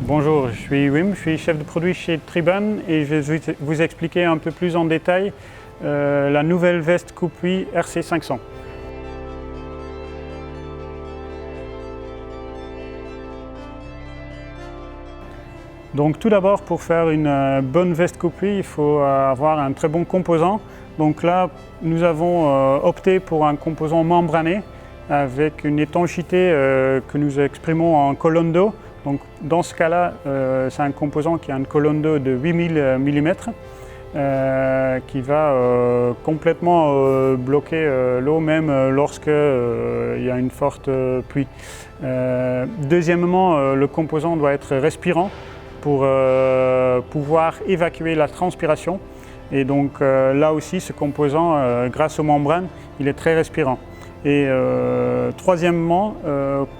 Bonjour, je suis Wim, je suis chef de produit chez Triban et je vais vous expliquer un peu plus en détail la nouvelle veste coupe-cuit RC500. Donc tout d'abord, pour faire une bonne veste coupe-cuit, il faut avoir un très bon composant. Donc là, nous avons opté pour un composant membrané avec une étanchéité que nous exprimons en colonne d'eau. Donc dans ce cas-là, c'est un composant qui a une colonne d'eau de 8000 mm qui va complètement bloquer l'eau même lorsqu'il y a une forte pluie. Deuxièmement, le composant doit être respirant pour pouvoir évacuer la transpiration. Et donc là aussi, ce composant, grâce aux membranes, il est très respirant. Et troisièmement,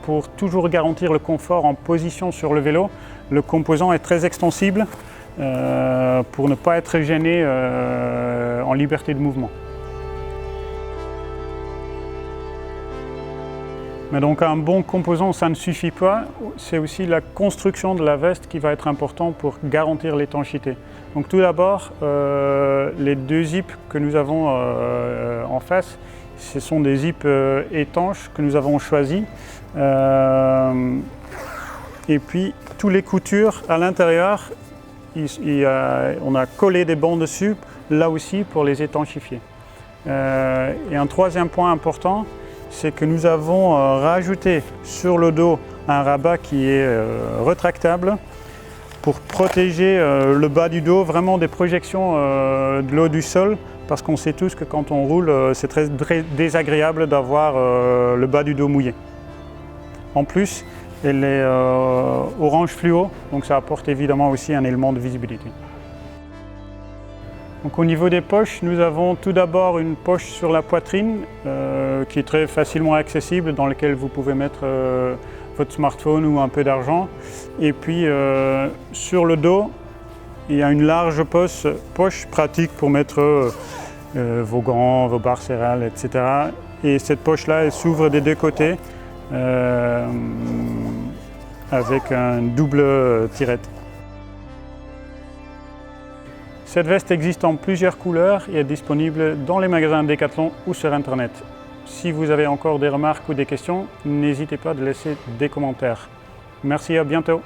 pour toujours garantir le confort en position sur le vélo, le composant est très extensible pour ne pas être gêné en liberté de mouvement. Mais donc un bon composant, ça ne suffit pas, c'est aussi la construction de la veste qui va être important pour garantir l'étanchéité. Donc tout d'abord, les deux zips que nous avons en face, ce sont des zips étanches que nous avons choisis. Et puis, toutes les coutures à l'intérieur, on a collé des bandes dessus, là aussi pour les étanchifier. Et un troisième point important, c'est que nous avons rajouté sur le dos un rabat qui est rétractable pour protéger le bas du dos vraiment des projections de l'eau du sol. Parce qu'on sait tous que quand on roule, c'est très désagréable d'avoir le bas du dos mouillé. En plus, elle est orange fluo, donc ça apporte évidemment aussi un élément de visibilité. Donc, au niveau des poches, nous avons tout d'abord une poche sur la poitrine qui est très facilement accessible, dans laquelle vous pouvez mettre votre smartphone ou un peu d'argent. Et puis sur le dos, il y a une large poche pratique pour mettre vos gants, vos barres céréales, etc. Et cette poche-là, elle s'ouvre des deux côtés avec un double tirette. Cette veste existe en plusieurs couleurs et est disponible dans les magasins Decathlon ou sur Internet. Si vous avez encore des remarques ou des questions, n'hésitez pas à laisser des commentaires. Merci, à bientôt.